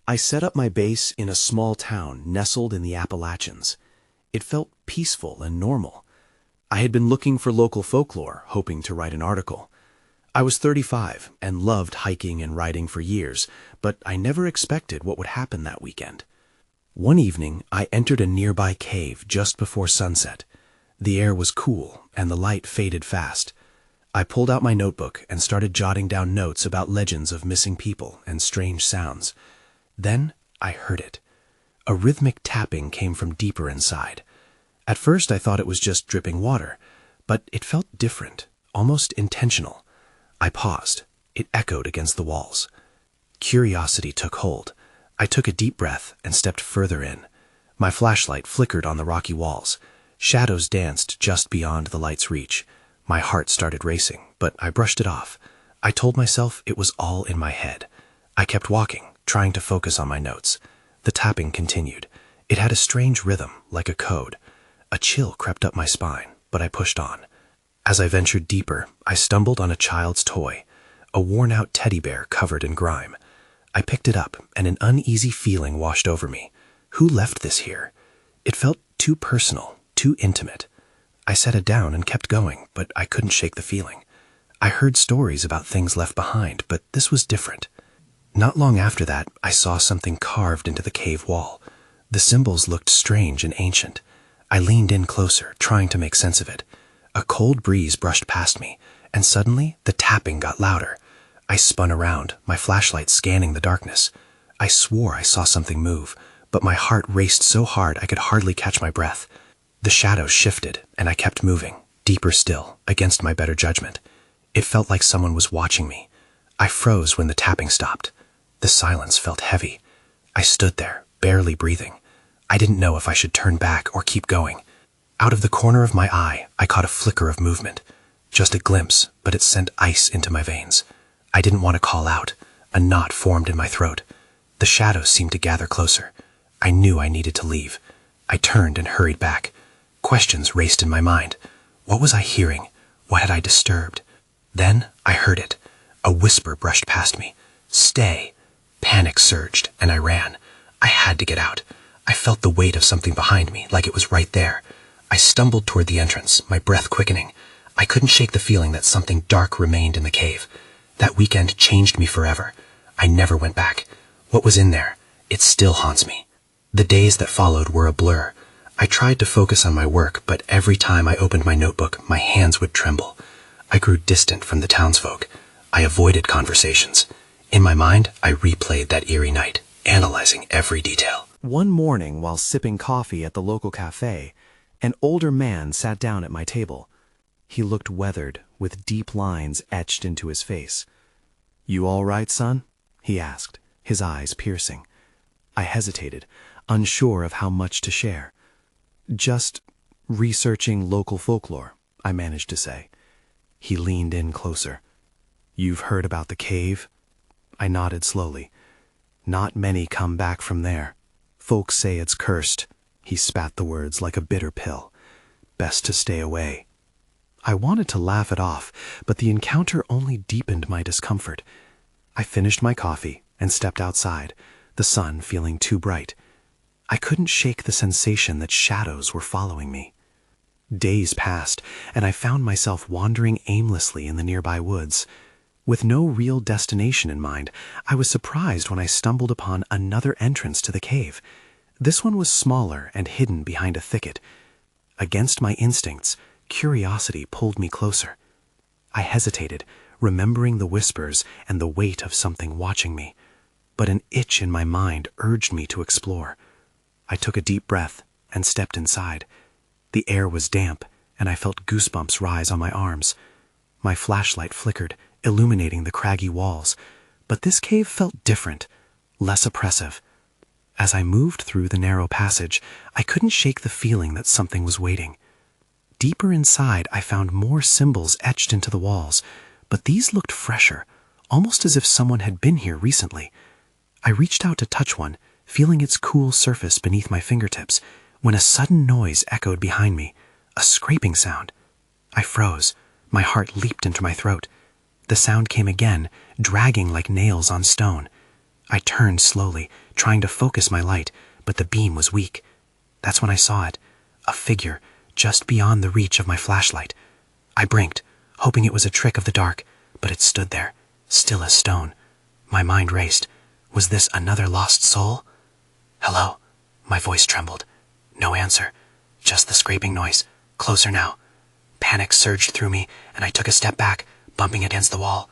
I set up my base in a small town nestled in the Appalachians. It felt peaceful and normal. I had been looking for local folklore, hoping to write an article. I was 35 and loved hiking and riding for years, but I never expected what would happen that weekend. One evening, I entered a nearby cave just before sunset. The air was cool and the light faded fast. I pulled out my notebook and started jotting down notes about legends of missing people and strange sounds. Then I heard it. A rhythmic tapping came from deeper inside. At first I thought it was just dripping water, but it felt different, almost intentional. I paused. It echoed against the walls. Curiosity took hold. I took a deep breath and stepped further in. My flashlight flickered on the rocky walls. Shadows danced just beyond the light's reach. My heart started racing, but I brushed it off. I told myself it was all in my head. I kept walking, trying to focus on my notes. The tapping continued. It had a strange rhythm, like a code. A chill crept up my spine, but I pushed on. As I ventured deeper, I stumbled on a child's toy, a worn-out teddy bear covered in grime. I picked it up, and an uneasy feeling washed over me. Who left this here? It felt too personal, too intimate. I set it down and kept going, but I couldn't shake the feeling. I heard stories about things left behind, but this was different. Not long after that, I saw something carved into the cave wall. The symbols looked strange and ancient. I leaned in closer, trying to make sense of it. A cold breeze brushed past me, and suddenly the tapping got louder. I spun around, my flashlight scanning the darkness. I swore I saw something move, but my heart raced so hard I could hardly catch my breath. The shadows shifted, and I kept moving, deeper still, against my better judgment. It felt like someone was watching me. I froze when the tapping stopped. The silence felt heavy. I stood there, barely breathing. I didn't know if I should turn back or keep going. Out of the corner of my eye, I caught a flicker of movement. Just a glimpse, but it sent ice into my veins. I didn't want to call out. A knot formed in my throat. The shadows seemed to gather closer. I knew I needed to leave. I turned and hurried back. Questions raced in my mind. What was I hearing? What had I disturbed? Then I heard it. A whisper brushed past me. Stay. Panic surged, and I ran. I had to get out. I felt the weight of something behind me, like it was right there. I stumbled toward the entrance, my breath quickening. I couldn't shake the feeling that something dark remained in the cave. That weekend changed me forever. I never went back. What was in there? It still haunts me. The days that followed were a blur. I tried to focus on my work, but every time I opened my notebook, my hands would tremble. I grew distant from the townsfolk. I avoided conversations. In my mind, I replayed that eerie night, analyzing every detail. One morning, while sipping coffee at the local cafe, an older man sat down at my table. He looked weathered, with deep lines etched into his face. "You all right, son?" he asked, his eyes piercing. I hesitated, unsure of how much to share. "Just researching local folklore," I managed to say. He leaned in closer. "You've heard about the cave?" I nodded slowly. "Not many come back from there. Folks say it's cursed." He spat the words like a bitter pill. "Best to stay away." I wanted to laugh it off, but the encounter only deepened my discomfort. I finished my coffee and stepped outside, the sun feeling too bright. I couldn't shake the sensation that shadows were following me. Days passed, and I found myself wandering aimlessly in the nearby woods. With no real destination in mind, I was surprised when I stumbled upon another entrance to the cave. This one was smaller and hidden behind a thicket. Against my instincts, curiosity pulled me closer. I hesitated, remembering the whispers and the weight of something watching me. But an itch in my mind urged me to explore. I took a deep breath and stepped inside. The air was damp, and I felt goosebumps rise on my arms. My flashlight flickered, illuminating the craggy walls. But this cave felt different, less oppressive. As I moved through the narrow passage, I couldn't shake the feeling that something was waiting. Deeper inside, I found more symbols etched into the walls, but these looked fresher, almost as if someone had been here recently. I reached out to touch one, feeling its cool surface beneath my fingertips, when a sudden noise echoed behind me, a scraping sound. I froze. My heart leaped into my throat. The sound came again, dragging like nails on stone. I turned slowly, trying to focus my light, but the beam was weak. That's when I saw it, a figure just beyond the reach of my flashlight. I blinked, hoping it was a trick of the dark, but it stood there, still as stone. My mind raced. Was this another lost soul? "Hello?" My voice trembled. No answer, just the scraping noise, closer now. Panic surged through me, and I took a step back, bumping against the wall.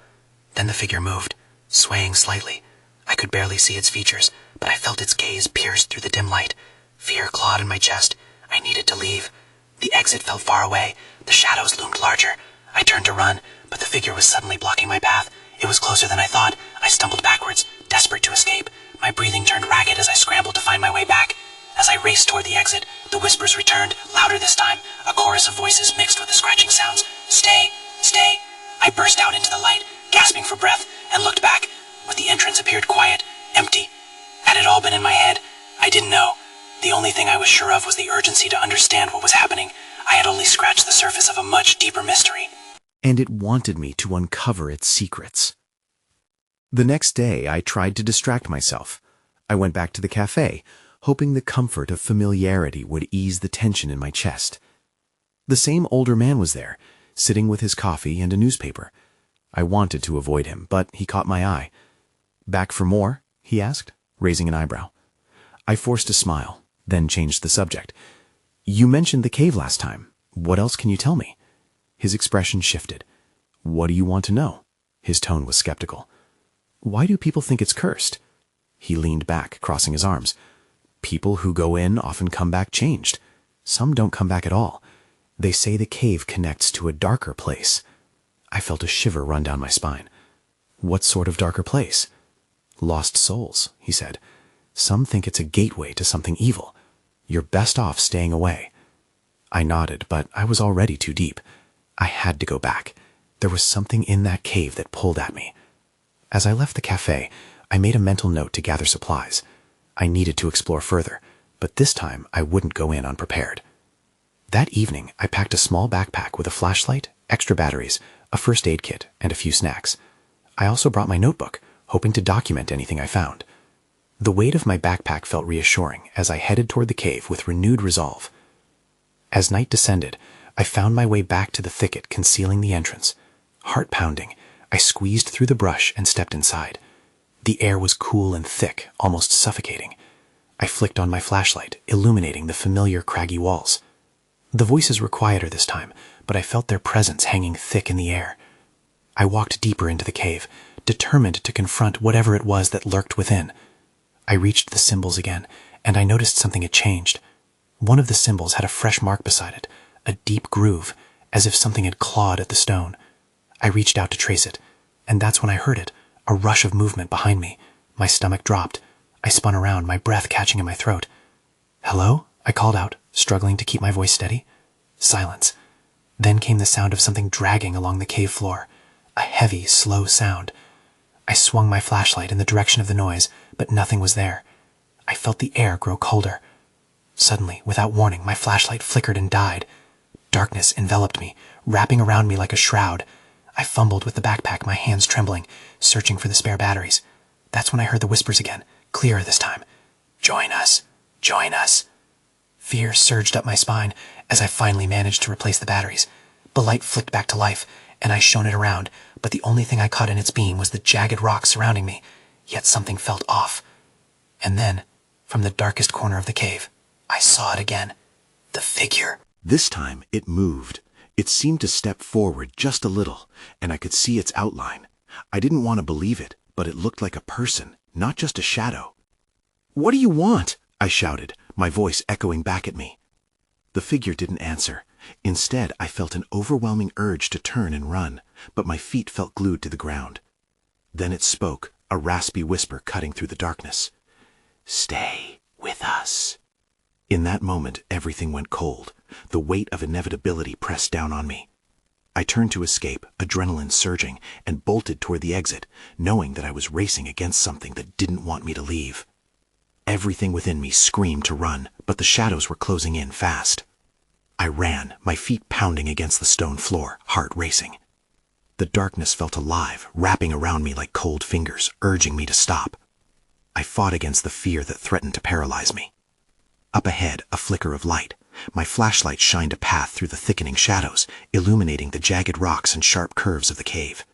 Then the figure moved, swaying slightly. I could barely see its features, but I felt its gaze pierced through the dim light. Fear clawed in my chest. I needed to leave. The exit felt far away. The shadows loomed larger. I turned to run, but the figure was suddenly blocking my path. It was closer than I thought. I stumbled backwards, desperate to escape. My breathing turned ragged as I scrambled to find my way back. As I raced toward the exit, the whispers returned, louder this time, a chorus of voices mixed with the scratching sounds. "Stay, stay." I burst out into the light, gasping for breath, and looked back, but the entrance appeared quiet, empty. Had it all been in my head? I didn't know. The only thing I was sure of was the urgency to understand what was happening. I had only scratched the surface of a much deeper mystery. And it wanted me to uncover its secrets. The next day, I tried to distract myself. I went back to the cafe, hoping the comfort of familiarity would ease the tension in my chest. The same older man was there, sitting with his coffee and a newspaper. I wanted to avoid him, but he caught my eye. "Back for more?" he asked, raising an eyebrow. I forced a smile, then changed the subject. "You mentioned the cave last time. What else can you tell me?" His expression shifted. "What do you want to know?" His tone was skeptical. "Why do people think it's cursed?" He leaned back, crossing his arms. "People who go in often come back changed. Some don't come back at all. They say the cave connects to a darker place." I felt a shiver run down my spine. "What sort of darker place?" "Lost souls," he said. "Some think it's a gateway to something evil. You're best off staying away." I nodded, but I was already too deep. I had to go back. There was something in that cave that pulled at me. As I left the cafe, I made a mental note to gather supplies. I needed to explore further, but this time I wouldn't go in unprepared. That evening, I packed a small backpack with a flashlight, extra batteries, a first aid kit, and a few snacks. I also brought my notebook, hoping to document anything I found. The weight of my backpack felt reassuring as I headed toward the cave with renewed resolve. As night descended, I found my way back to the thicket concealing the entrance. Heart pounding, I squeezed through the brush and stepped inside. The air was cool and thick, almost suffocating. I flicked on my flashlight, illuminating the familiar craggy walls. The voices were quieter this time, but I felt their presence hanging thick in the air. I walked deeper into the cave, determined to confront whatever it was that lurked within. I reached the symbols again, and I noticed something had changed. One of the symbols had a fresh mark beside it, a deep groove, as if something had clawed at the stone. I reached out to trace it, and that's when I heard it, a rush of movement behind me. My stomach dropped. I spun around, my breath catching in my throat. "Hello?" I called out, struggling to keep my voice steady. Silence. Then came the sound of something dragging along the cave floor, a heavy, slow sound. I swung my flashlight in the direction of the noise, but nothing was there. I felt the air grow colder. Suddenly, without warning, my flashlight flickered and died. Darkness enveloped me, wrapping around me like a shroud. I fumbled with the backpack, my hands trembling, searching for the spare batteries. That's when I heard the whispers again, clearer this time. "Join us. Join us." Fear surged up my spine as I finally managed to replace the batteries. The light flicked back to life, and I shone it around, but the only thing I caught in its beam was the jagged rock surrounding me, yet something felt off. And then, from the darkest corner of the cave, I saw it again. The figure. This time it moved. It seemed to step forward just a little, and I could see its outline. I didn't want to believe it, but it looked like a person, not just a shadow. "What do you want?" I shouted, my voice echoing back at me. The figure didn't answer. Instead, I felt an overwhelming urge to turn and run, but my feet felt glued to the ground. Then it spoke, a raspy whisper cutting through the darkness. "Stay with us." In that moment, everything went cold. The weight of inevitability pressed down on me. I turned to escape, adrenaline surging, and bolted toward the exit, knowing that I was racing against something that didn't want me to leave. Everything within me screamed to run, but the shadows were closing in fast. I ran, my feet pounding against the stone floor, heart racing. The darkness felt alive, wrapping around me like cold fingers, urging me to stop. I fought against the fear that threatened to paralyze me. Up ahead, a flicker of light. My flashlight shined a path through the thickening shadows, illuminating the jagged rocks and sharp curves of the cave.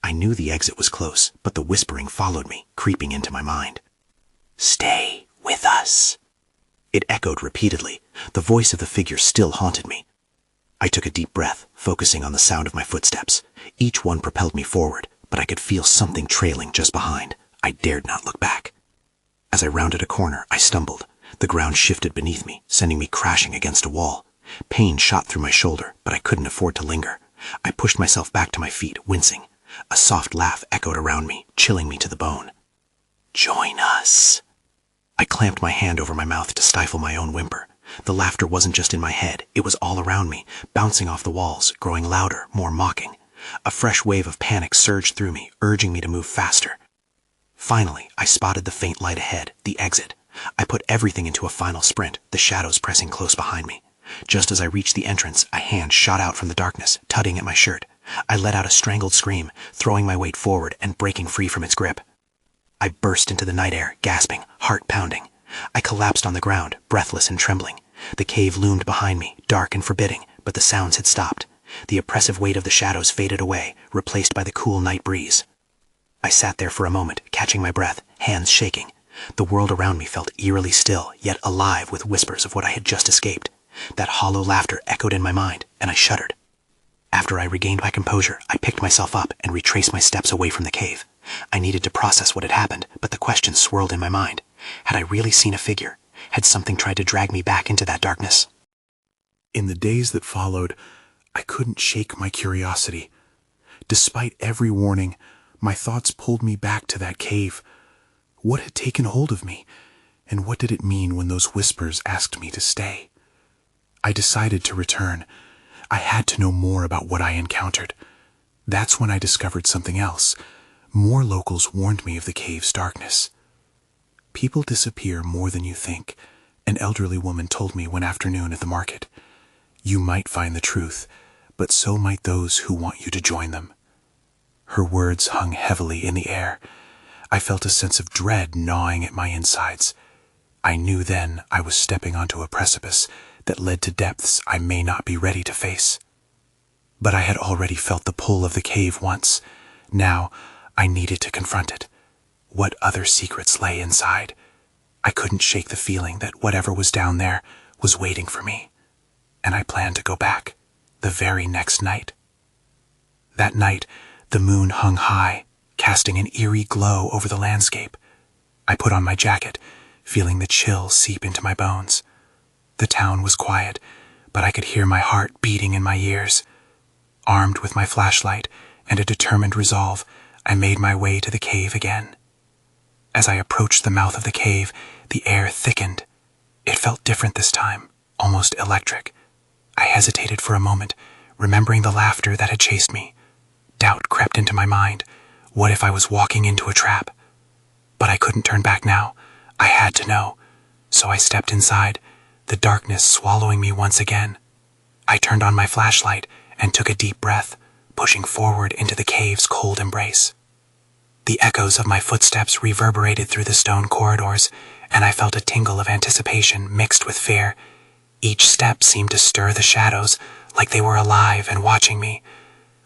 I knew the exit was close, but the whispering followed me, creeping into my mind. "Stay with us." It echoed repeatedly. The voice of the figure still haunted me. I took a deep breath, focusing on the sound of my footsteps. Each one propelled me forward, but I could feel something trailing just behind. I dared not look back. As I rounded a corner, I stumbled. The ground shifted beneath me, sending me crashing against a wall. Pain shot through my shoulder, but I couldn't afford to linger. I pushed myself back to my feet, wincing. A soft laugh echoed around me, chilling me to the bone. "Join us." I clamped my hand over my mouth to stifle my own whimper. The laughter wasn't just in my head, it was all around me, bouncing off the walls, growing louder, more mocking. A fresh wave of panic surged through me, urging me to move faster. Finally, I spotted the faint light ahead, the exit. I put everything into a final sprint, the shadows pressing close behind me. Just as I reached the entrance, a hand shot out from the darkness, tugging at my shirt. I let out a strangled scream, throwing my weight forward and breaking free from its grip. I burst into the night air, gasping, heart pounding. I collapsed on the ground, breathless and trembling. The cave loomed behind me, dark and forbidding, but the sounds had stopped. The oppressive weight of the shadows faded away, replaced by the cool night breeze. I sat there for a moment, catching my breath, hands shaking. The world around me felt eerily still, yet alive with whispers of what I had just escaped. That hollow laughter echoed in my mind, and I shuddered. After I regained my composure, I picked myself up and retraced my steps away from the cave. I needed to process what had happened, but the questions swirled in my mind. Had I really seen a figure? Had something tried to drag me back into that darkness? In the days that followed, I couldn't shake my curiosity. Despite every warning, my thoughts pulled me back to that cave. What had taken hold of me, and what did it mean when those whispers asked me to stay? I decided to return. I had to know more about what I encountered. That's when I discovered something else. More locals warned me of the cave's darkness. People disappear more than you think, an elderly woman told me one afternoon at the market. You might find the truth, but so might those who want you to join them. Her words hung heavily in the air. I felt a sense of dread gnawing at my insides. I knew then I was stepping onto a precipice that led to depths I may not be ready to face. But I had already felt the pull of the cave once. Now, I needed to confront it. What other secrets lay inside? I couldn't shake the feeling that whatever was down there was waiting for me. And I planned to go back, the very next night. That night, the moon hung high, casting an eerie glow over the landscape. I put on my jacket, feeling the chill seep into my bones. The town was quiet, but I could hear my heart beating in my ears. Armed with my flashlight and a determined resolve, I made my way to the cave again. As I approached the mouth of the cave, the air thickened. It felt different this time, almost electric. I hesitated for a moment, remembering the laughter that had chased me. Doubt crept into my mind. What if I was walking into a trap? But I couldn't turn back now. I had to know. So I stepped inside, the darkness swallowing me once again. I turned on my flashlight and took a deep breath, pushing forward into the cave's cold embrace. The echoes of my footsteps reverberated through the stone corridors, and I felt a tingle of anticipation mixed with fear. Each step seemed to stir the shadows, like they were alive and watching me.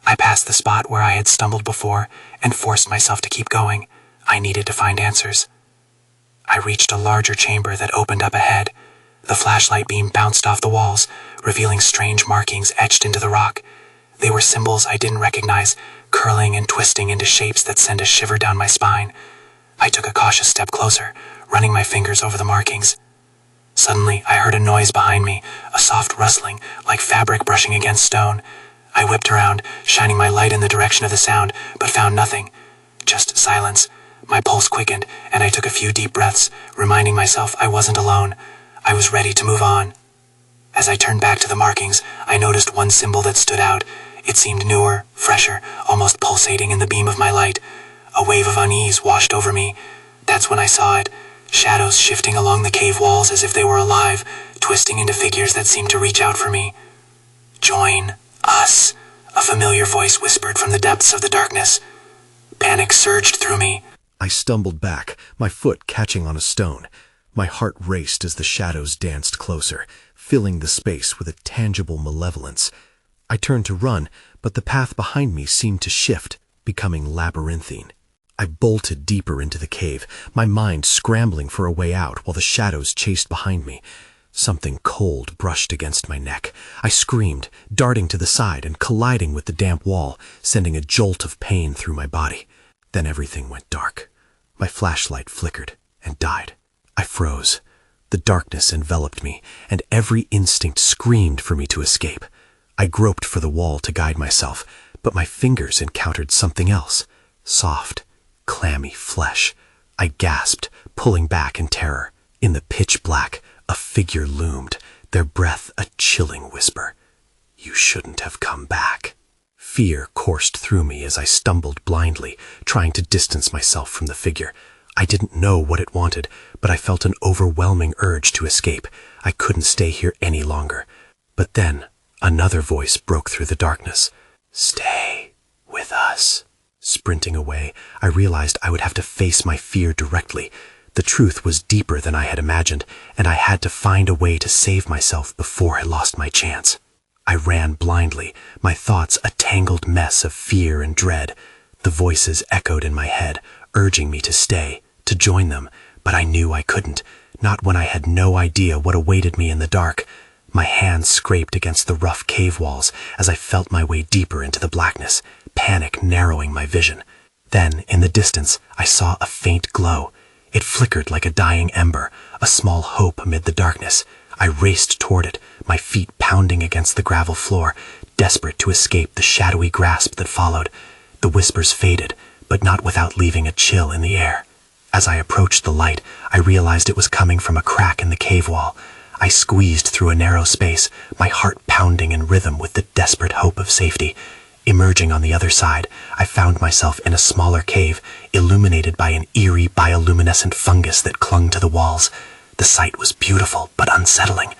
I passed the spot where I had stumbled before and forced myself to keep going. I needed to find answers. I reached a larger chamber that opened up ahead. The flashlight beam bounced off the walls, revealing strange markings etched into the rock. They were symbols I didn't recognize, curling and twisting into shapes that sent a shiver down my spine. I took a cautious step closer, running my fingers over the markings. Suddenly, I heard a noise behind me, a soft rustling, like fabric brushing against stone. I whipped around, shining my light in the direction of the sound, but found nothing. Just silence. My pulse quickened, and I took a few deep breaths, reminding myself I wasn't alone. I was ready to move on. As I turned back to the markings, I noticed one symbol that stood out. It seemed newer, fresher, almost pulsating in the beam of my light. A wave of unease washed over me. That's when I saw it. Shadows shifting along the cave walls as if they were alive, twisting into figures that seemed to reach out for me. "Join us," a familiar voice whispered from the depths of the darkness. Panic surged through me. I stumbled back, my foot catching on a stone. My heart raced as the shadows danced closer, filling the space with a tangible malevolence. I turned to run, but the path behind me seemed to shift, becoming labyrinthine. I bolted deeper into the cave, my mind scrambling for a way out while the shadows chased behind me. Something cold brushed against my neck. I screamed, darting to the side and colliding with the damp wall, sending a jolt of pain through my body. Then everything went dark. My flashlight flickered and died. I froze. The darkness enveloped me, and every instinct screamed for me to escape. I groped for the wall to guide myself, but my fingers encountered something else. Soft, clammy flesh. I gasped, pulling back in terror. In the pitch black, a figure loomed, their breath a chilling whisper. "You shouldn't have come back." Fear coursed through me as I stumbled blindly, trying to distance myself from the figure. I didn't know what it wanted, but I felt an overwhelming urge to escape. I couldn't stay here any longer. But then, another voice broke through the darkness. "Stay with us." Sprinting away, I realized I would have to face my fear directly. The truth was deeper than I had imagined, and I had to find a way to save myself before I lost my chance. I ran blindly, my thoughts a tangled mess of fear and dread. The voices echoed in my head, urging me to stay, to join them, but I knew I couldn't, not when I had no idea what awaited me in the dark. My hands scraped against the rough cave walls as I felt my way deeper into the blackness, panic narrowing my vision. Then, in the distance, I saw a faint glow. It flickered like a dying ember, a small hope amid the darkness. I raced toward it, my feet pounding against the gravel floor, desperate to escape the shadowy grasp that followed. The whispers faded, but not without leaving a chill in the air. As I approached the light, I realized it was coming from a crack in the cave wall. I squeezed through a narrow space, my heart pounding in rhythm with the desperate hope of safety. Emerging on the other side, I found myself in a smaller cave, illuminated by an eerie bioluminescent fungus that clung to the walls. The sight was beautiful but unsettling.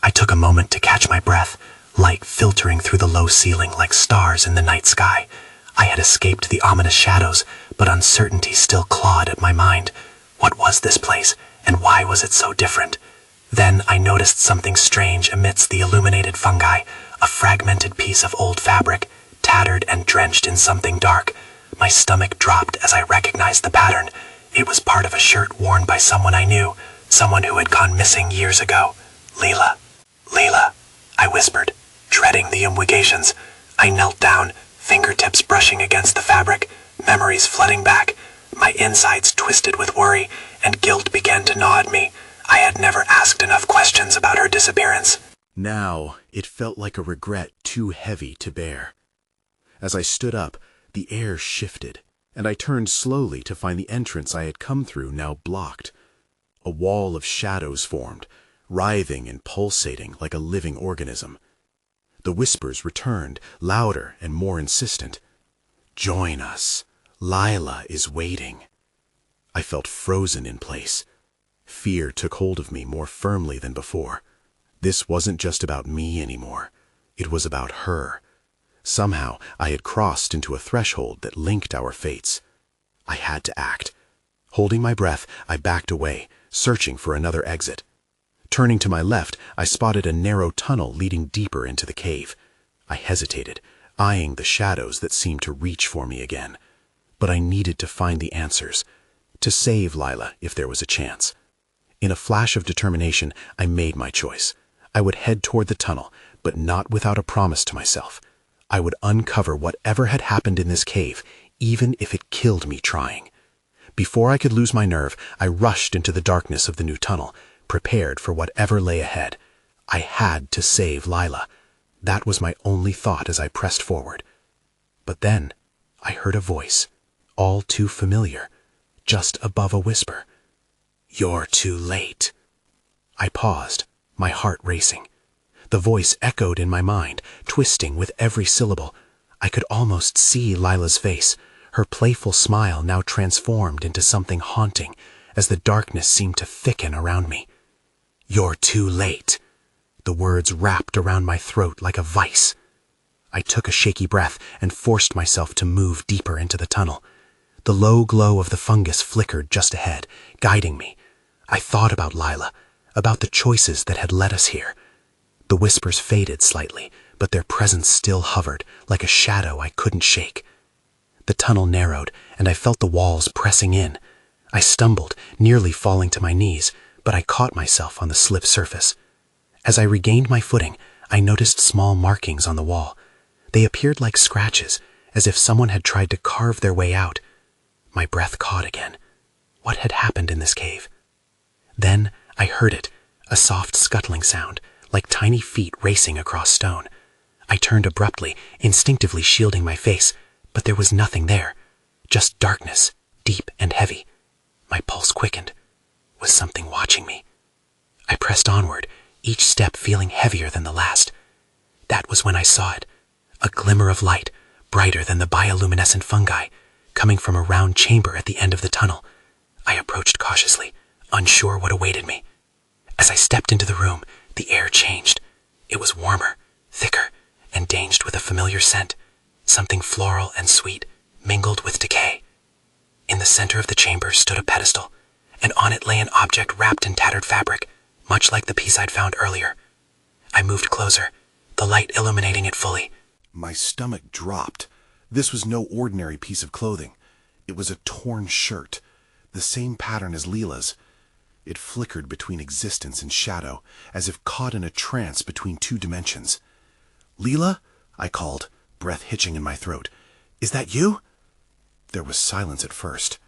I took a moment to catch my breath, light filtering through the low ceiling like stars in the night sky. I had escaped the ominous shadows, but uncertainty still clawed at my mind. What was this place, and why was it so different? Then I noticed something strange amidst the illuminated fungi, a fragmented piece of old fabric, tattered and drenched in something dark. My stomach dropped as I recognized the pattern. It was part of a shirt worn by someone I knew, someone who had gone missing years ago. "Leela, Leela," I whispered, dreading the implications. I knelt down, fingertips brushing against the fabric, memories flooding back. My insides twisted with worry, and guilt began to gnaw at me. I had never asked enough questions about her disappearance. Now it felt like a regret too heavy to bear. As I stood up, the air shifted, and I turned slowly to find the entrance I had come through now blocked. A wall of shadows formed, writhing and pulsating like a living organism. The whispers returned, louder and more insistent. "Join us. Lila is waiting." I felt frozen in place. Fear took hold of me more firmly than before. This wasn't just about me anymore. It was about her. Somehow I had crossed into a threshold that linked our fates. I had to act. Holding my breath, I backed away, searching for another exit. Turning to my left, I spotted a narrow tunnel leading deeper into the cave. I hesitated, eyeing the shadows that seemed to reach for me again. But I needed to find the answers, to save Lila if there was a chance. In a flash of determination, I made my choice. I would head toward the tunnel, but not without a promise to myself. I would uncover whatever had happened in this cave, even if it killed me trying. Before I could lose my nerve, I rushed into the darkness of the new tunnel, prepared for whatever lay ahead. I had to save Lila. That was my only thought as I pressed forward. But then I heard a voice, all too familiar, just above a whisper. "You're too late." I paused, my heart racing. The voice echoed in my mind, twisting with every syllable. I could almost see Lila's face, her playful smile now transformed into something haunting as the darkness seemed to thicken around me. "You're too late." The words wrapped around my throat like a vice. I took a shaky breath and forced myself to move deeper into the tunnel. The low glow of the fungus flickered just ahead, guiding me. I thought about Lila, about the choices that had led us here. The whispers faded slightly, but their presence still hovered, like a shadow I couldn't shake. The tunnel narrowed, and I felt the walls pressing in. I stumbled, nearly falling to my knees, but I caught myself on the slip surface. As I regained my footing, I noticed small markings on the wall. They appeared like scratches, as if someone had tried to carve their way out. My breath caught again. What had happened in this cave? Then I heard it, a soft scuttling sound, like tiny feet racing across stone. I turned abruptly, instinctively shielding my face, but there was nothing there, just darkness, deep and heavy. My pulse quickened. Was something watching me? I pressed onward, each step feeling heavier than the last. That was when I saw it, a glimmer of light, brighter than the bioluminescent fungi, coming from a round chamber at the end of the tunnel. I approached cautiously, unsure what awaited me. As I stepped into the room, the air changed. It was warmer, thicker, and tinged with a familiar scent, something floral and sweet, mingled with decay. In the center of the chamber stood a pedestal, and on it lay an object wrapped in tattered fabric, much like the piece I'd found earlier. I moved closer, the light illuminating it fully. My stomach dropped. This was no ordinary piece of clothing. It was a torn shirt, the same pattern as Leela's. It flickered between existence and shadow, as if caught in a trance between two dimensions. "Leela?" I called, breath hitching in my throat. "Is that you?" There was silence at first.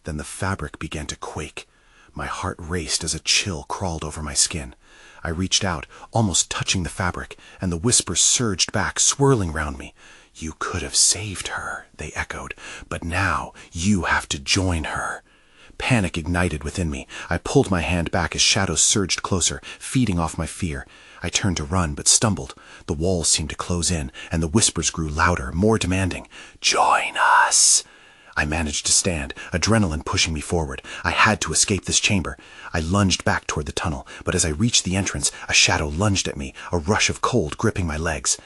Then the fabric began to quake. My heart raced as a chill crawled over my skin. I reached out, almost touching the fabric, and the whispers surged back, swirling round me. "You could have saved her," they echoed, "but now you have to join her." Panic ignited within me. I pulled my hand back as shadows surged closer, feeding off my fear. I turned to run, but stumbled. The walls seemed to close in, and the whispers grew louder, more demanding. "Join us!" I managed to stand, adrenaline pushing me forward. I had to escape this chamber. I lunged back toward the tunnel, but as I reached the entrance, a shadow lunged at me, a rush of cold gripping my legs.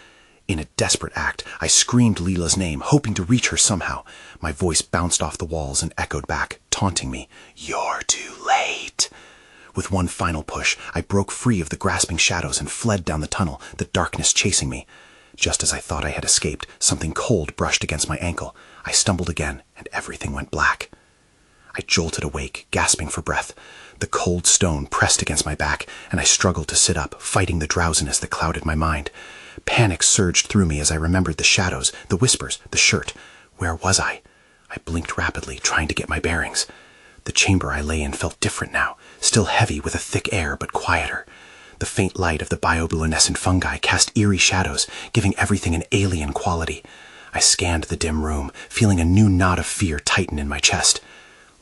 In a desperate act, I screamed Leela's name, hoping to reach her somehow. My voice bounced off the walls and echoed back, taunting me. "You're too late." With one final push, I broke free of the grasping shadows and fled down the tunnel, the darkness chasing me. Just as I thought I had escaped, something cold brushed against my ankle. I stumbled again, and everything went black. I jolted awake, gasping for breath. The cold stone pressed against my back, and I struggled to sit up, fighting the drowsiness that clouded my mind. Panic surged through me as I remembered the shadows, the whispers, the shirt. Where was I? I blinked rapidly, trying to get my bearings. The chamber I lay in felt different now, still heavy with a thick air, but quieter. The faint light of the bioluminescent fungi cast eerie shadows, giving everything an alien quality. I scanned the dim room, feeling a new knot of fear tighten in my chest.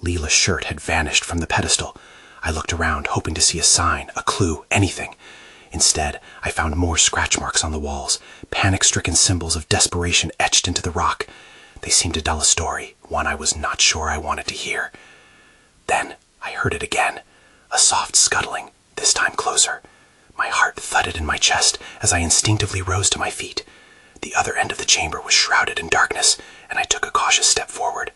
Leela's shirt had vanished from the pedestal. I looked around, hoping to see a sign, a clue, anything. Instead, I found more scratch marks on the walls, panic-stricken symbols of desperation etched into the rock. They seemed to tell a story, one I was not sure I wanted to hear. Then I heard it again, a soft scuttling, this time closer. My heart thudded in my chest as I instinctively rose to my feet. The other end of the chamber was shrouded in darkness, and I took a cautious step forward.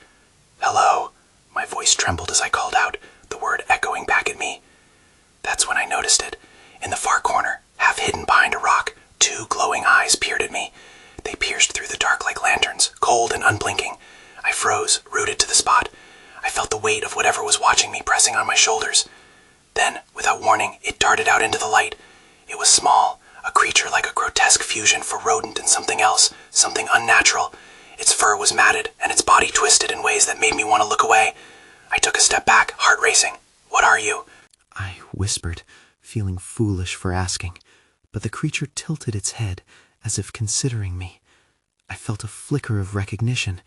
"Hello." My voice trembled as I called out, the word echoing back at me. That's when I noticed it. In the far corner, half hidden behind a rock, two glowing eyes peered at me. They pierced through the dark like lanterns, cold and unblinking. I froze, rooted to the spot. I felt the weight of whatever was watching me pressing on my shoulders. Then, without warning, it darted out into the light. It was small, a creature like a grotesque fusion for rodent and something else, something unnatural. Its fur was matted, and its body twisted in ways that made me want to look away. I took a step back, heart racing. "What are you?" I whispered, feeling foolish for asking, but the creature tilted its head as if considering me. I felt a flicker of recognition,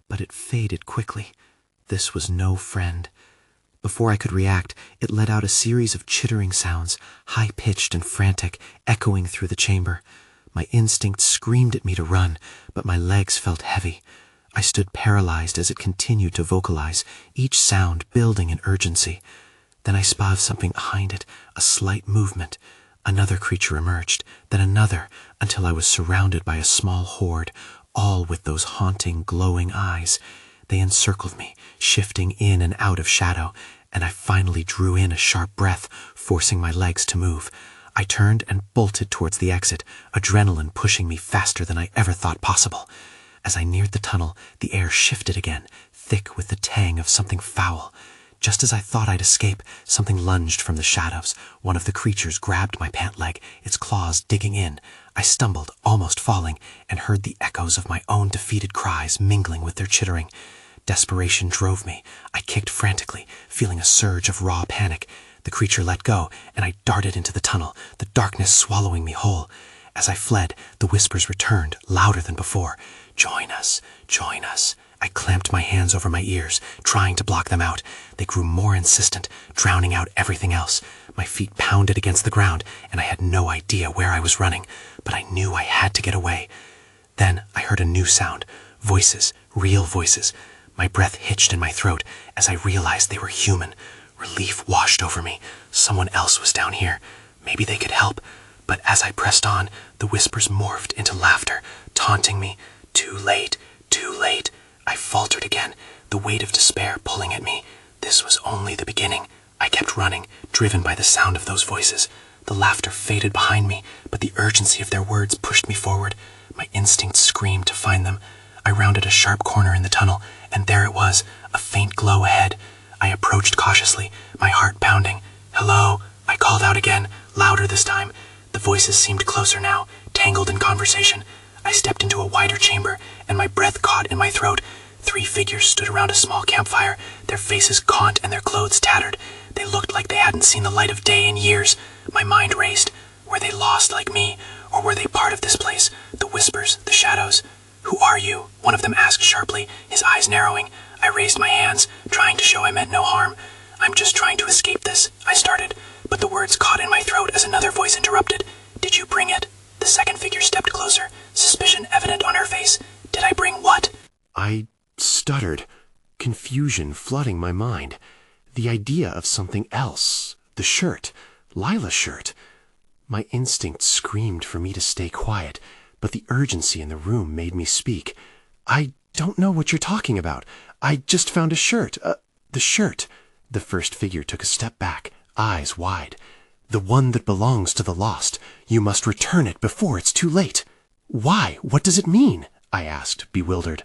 but it faded quickly. This was no friend. Before I could react, it let out a series of chittering sounds, high-pitched and frantic, echoing through the chamber. My instinct screamed at me to run, but my legs felt heavy. I stood paralyzed as it continued to vocalize, each sound building in urgency. Then I spotted something behind it, a slight movement. Another creature emerged, then another, until I was surrounded by a small horde, all with those haunting, glowing eyes. They encircled me, shifting in and out of shadow, and I finally drew in a sharp breath, forcing my legs to move. I turned and bolted towards the exit, adrenaline pushing me faster than I ever thought possible. As I neared the tunnel, the air shifted again, thick with the tang of something foul. Just as I thought I'd escape, something lunged from the shadows. One of the creatures grabbed my pant leg, its claws digging in. I stumbled, almost falling, and heard the echoes of my own defeated cries mingling with their chittering. Desperation drove me. I kicked frantically, feeling a surge of raw panic. The creature let go, and I darted into the tunnel, the darkness swallowing me whole. As I fled, the whispers returned, louder than before. "Join us, join us." I clamped my hands over my ears, trying to block them out. They grew more insistent, drowning out everything else. My feet pounded against the ground, and I had no idea where I was running, but I knew I had to get away. Then I heard a new sound. Voices, real voices. My breath hitched in my throat as I realized they were human. Relief washed over me. Someone else was down here. Maybe they could help. But as I pressed on, the whispers morphed into laughter, taunting me. Too late, too late. I faltered again, the weight of despair pulling at me. This was only the beginning. I kept running, driven by the sound of those voices. The laughter faded behind me, but the urgency of their words pushed me forward. My instincts screamed to find them. I rounded a sharp corner in the tunnel, and there it was, a faint glow ahead. I approached cautiously, my heart pounding. "Hello," I called out again, louder this time. The voices seemed closer now, tangled in conversation. I stepped into a wider chamber, and my breath caught in my throat. 3 figures stood around a small campfire, their faces gaunt and their clothes tattered. They looked like they hadn't seen the light of day in years. My mind raced. Were they lost like me, or were they part of this place? The whispers, the shadows. "Who are you?" one of them asked sharply, his eyes narrowing. I raised my hands, trying to show I meant no harm. "I'm just trying to escape this," I started, but the words caught in my throat as another voice interrupted. "Did you bring it?" The second figure stepped closer, suspicion evident on her face. "Did I bring what?" I stuttered, confusion flooding my mind. The idea of something else. The shirt. Lila's shirt. My instinct screamed for me to stay quiet, but the urgency in the room made me speak. "I don't know what you're talking about. I just found a shirt. The shirt." The first figure took a step back, eyes wide. "The one that belongs to the lost. You must return it before it's too late." "Why? What does it mean?" I asked, bewildered.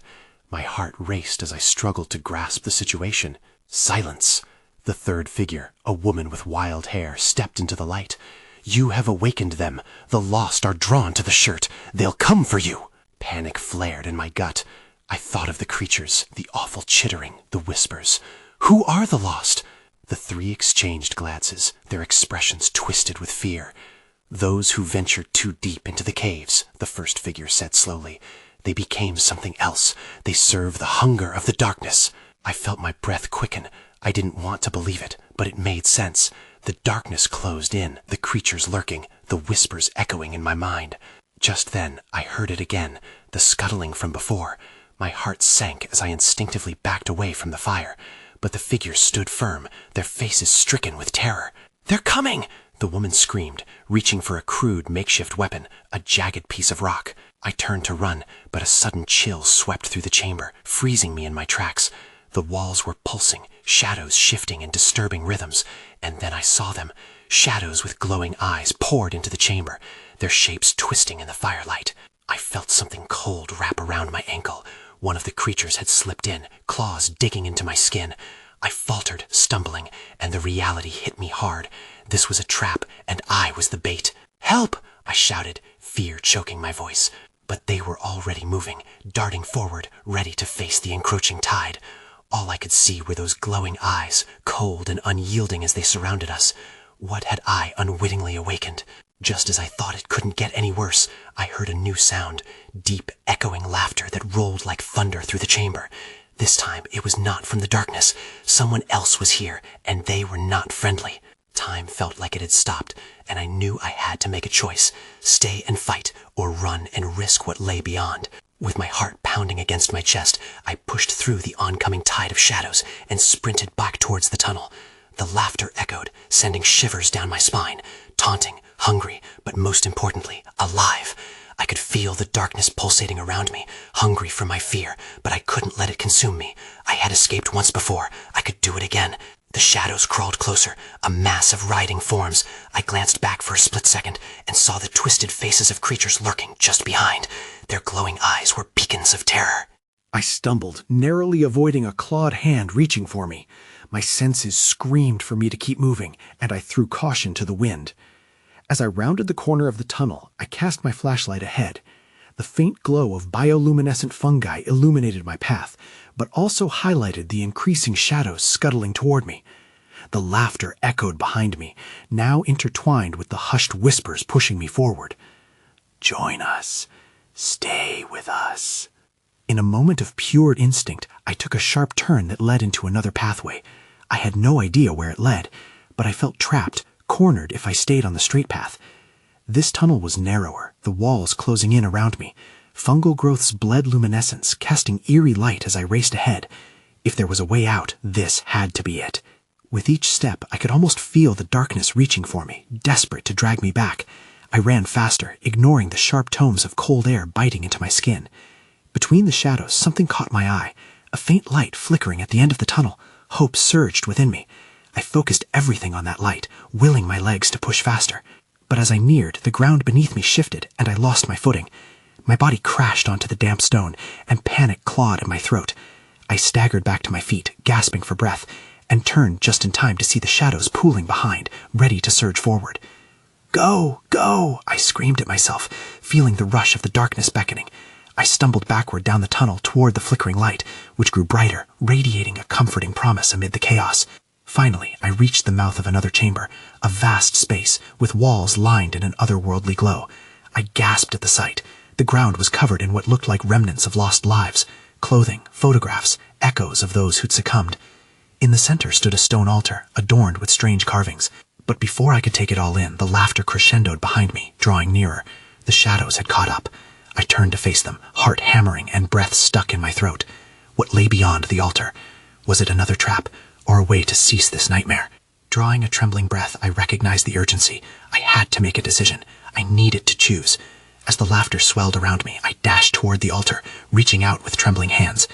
My heart raced as I struggled to grasp the situation. Silence. The third figure, a woman with wild hair, stepped into the light. "You have awakened them. The lost are drawn to the shirt. They'll come for you." Panic flared in my gut. I thought of the creatures, the awful chittering, the whispers. "Who are the lost?" The 3 exchanged glances, their expressions twisted with fear. "Those who ventured too deep into the caves," the first figure said slowly. "They became something else. They serve the hunger of the darkness." I felt my breath quicken. I didn't want to believe it, but it made sense. The darkness closed in, the creatures lurking, the whispers echoing in my mind. Just then, I heard it again, the scuttling from before. My heart sank as I instinctively backed away from the fire. But the figures stood firm, their faces stricken with terror. "They're coming!" the woman screamed, reaching for a crude makeshift weapon, a jagged piece of rock. I turned to run, but a sudden chill swept through the chamber, freezing me in my tracks. The walls were pulsing, shadows shifting in disturbing rhythms, and then I saw them. Shadows with glowing eyes poured into the chamber, their shapes twisting in the firelight. I felt something cold wrap around my ankle. One of the creatures had slipped in, claws digging into my skin. I faltered, stumbling, and the reality hit me hard. This was a trap, and I was the bait. "Help!" I shouted, fear choking my voice. But they were already moving, darting forward, ready to face the encroaching tide. All I could see were those glowing eyes, cold and unyielding as they surrounded us. What had I unwittingly awakened? Just as I thought it couldn't get any worse, I heard a new sound, deep, echoing laughter that rolled like thunder through the chamber. This time it was not from the darkness. Someone else was here, and they were not friendly. Time felt like it had stopped, and I knew I had to make a choice, stay and fight, or run and risk what lay beyond. With my heart pounding against my chest, I pushed through the oncoming tide of shadows and sprinted back towards the tunnel. The laughter echoed, sending shivers down my spine, taunting, hungry, but most importantly, alive. I could feel the darkness pulsating around me, hungry for my fear, but I couldn't let it consume me. I had escaped once before. I could do it again. The shadows crawled closer, a mass of writhing forms. I glanced back for a split second and saw the twisted faces of creatures lurking just behind. Their glowing eyes were beacons of terror. I stumbled, narrowly avoiding a clawed hand reaching for me. My senses screamed for me to keep moving, and I threw caution to the wind. As I rounded the corner of the tunnel, I cast my flashlight ahead. The faint glow of bioluminescent fungi illuminated my path, but also highlighted the increasing shadows scuttling toward me. The laughter echoed behind me, now intertwined with the hushed whispers pushing me forward. "Join us. Stay with us." In a moment of pure instinct, I took a sharp turn that led into another pathway. I had no idea where it led, but I felt trapped, cornered if I stayed on the straight path. This tunnel was narrower, the walls closing in around me. Fungal growths bled luminescence, casting eerie light as I raced ahead. If there was a way out, this had to be it. With each step, I could almost feel the darkness reaching for me, desperate to drag me back. I ran faster, ignoring the sharp tomes of cold air biting into my skin. Between the shadows, something caught my eye, a faint light flickering at the end of the tunnel. Hope surged within me. I focused everything on that light, willing my legs to push faster. But as I neared, the ground beneath me shifted, and I lost my footing. My body crashed onto the damp stone, and panic clawed at my throat. I staggered back to my feet, gasping for breath, and turned just in time to see the shadows pooling behind, ready to surge forward. "Go! Go!" I screamed at myself, feeling the rush of the darkness beckoning. I stumbled backward down the tunnel toward the flickering light, which grew brighter, radiating a comforting promise amid the chaos. Finally, I reached the mouth of another chamber, a vast space with walls lined in an otherworldly glow. I gasped at the sight. The ground was covered in what looked like remnants of lost lives, clothing, photographs, echoes of those who'd succumbed. In the center stood a stone altar, adorned with strange carvings. But before I could take it all in, the laughter crescendoed behind me, drawing nearer. The shadows had caught up. I turned to face them, heart hammering and breath stuck in my throat. What lay beyond the altar? Was it another trap, or a way to cease this nightmare? Drawing a trembling breath, I recognized the urgency. I had to make a decision. I needed to choose. As the laughter swelled around me, I dashed toward the altar, reaching out with trembling hands.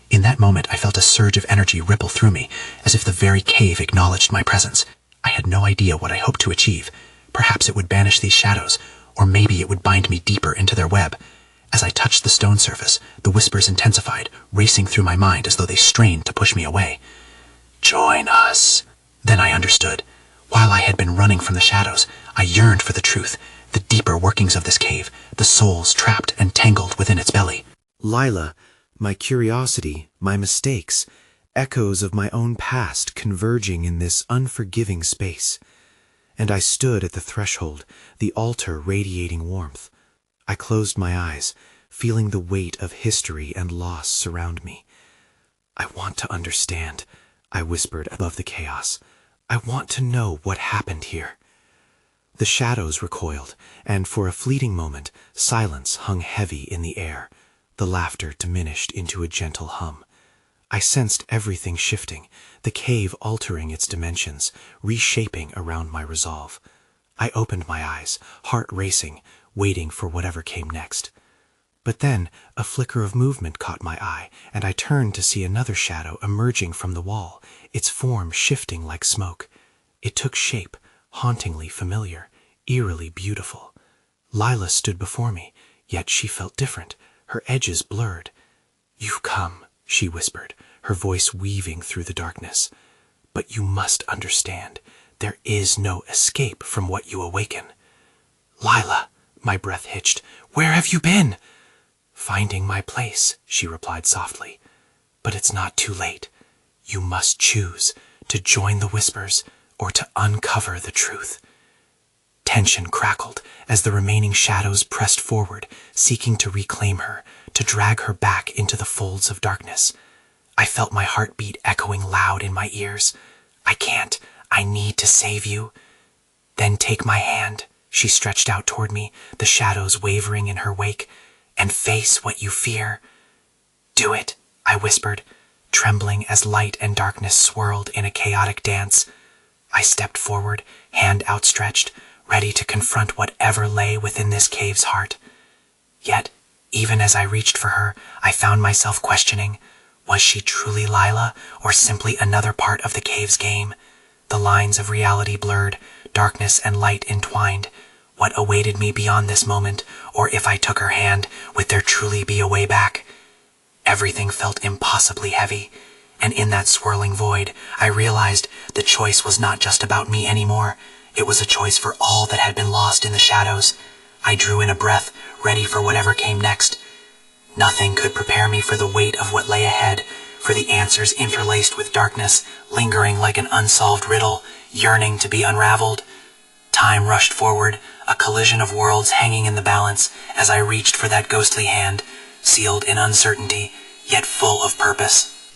In that moment, I felt a surge of energy ripple through me, as if the very cave acknowledged my presence. I had no idea what I hoped to achieve. Perhaps it would banish these shadows, or maybe it would bind me deeper into their web. As I touched the stone surface, the whispers intensified, racing through my mind as though they strained to push me away. "Join us." Then I understood. While I had been running from the shadows, I yearned for the truth, the deeper workings of this cave, the souls trapped and tangled within its belly. Lila, my curiosity, my mistakes, echoes of my own past converging in this unforgiving space. And I stood at the threshold, the altar radiating warmth. I closed my eyes, feeling the weight of history and loss surround me. "I want to understand," I whispered above the chaos. "I want to know what happened here." The shadows recoiled, and for a fleeting moment, silence hung heavy in the air. The laughter diminished into a gentle hum. I sensed everything shifting, the cave altering its dimensions, reshaping around my resolve. I opened my eyes, heart racing, waiting for whatever came next. But then a flicker of movement caught my eye, and I turned to see another shadow emerging from the wall, its form shifting like smoke. It took shape, hauntingly familiar, eerily beautiful. Lila stood before me, yet she felt different, her edges blurred. "You've come," she whispered, her voice weaving through the darkness. "But you must understand, there is no escape from what you awaken." "Lila," my breath hitched, "where have you been?" "Finding my place," she replied softly. "But it's not too late. You must choose to join the whispers or to uncover the truth." Tension crackled as the remaining shadows pressed forward, seeking to reclaim her, to drag her back into the folds of darkness. I felt my heartbeat echoing loud in my ears. "I can't. I need to save you." "Then take my hand." She stretched out toward me, the shadows wavering in her wake. "And face what you fear." "Do it," I whispered, trembling as light and darkness swirled in a chaotic dance. I stepped forward, hand outstretched, ready to confront whatever lay within this cave's heart. Yet, even as I reached for her, I found myself questioning, was she truly Lila, or simply another part of the cave's game? The lines of reality blurred, darkness and light entwined. What awaited me beyond this moment, or if I took her hand, would there truly be a way back? Everything felt impossibly heavy, and in that swirling void, I realized the choice was not just about me anymore. It was a choice for all that had been lost in the shadows. I drew in a breath, ready for whatever came next. Nothing could prepare me for the weight of what lay ahead, for the answers interlaced with darkness, lingering like an unsolved riddle, yearning to be unraveled. Time rushed forward, a collision of worlds hanging in the balance, as I reached for that ghostly hand, sealed in uncertainty, yet full of purpose.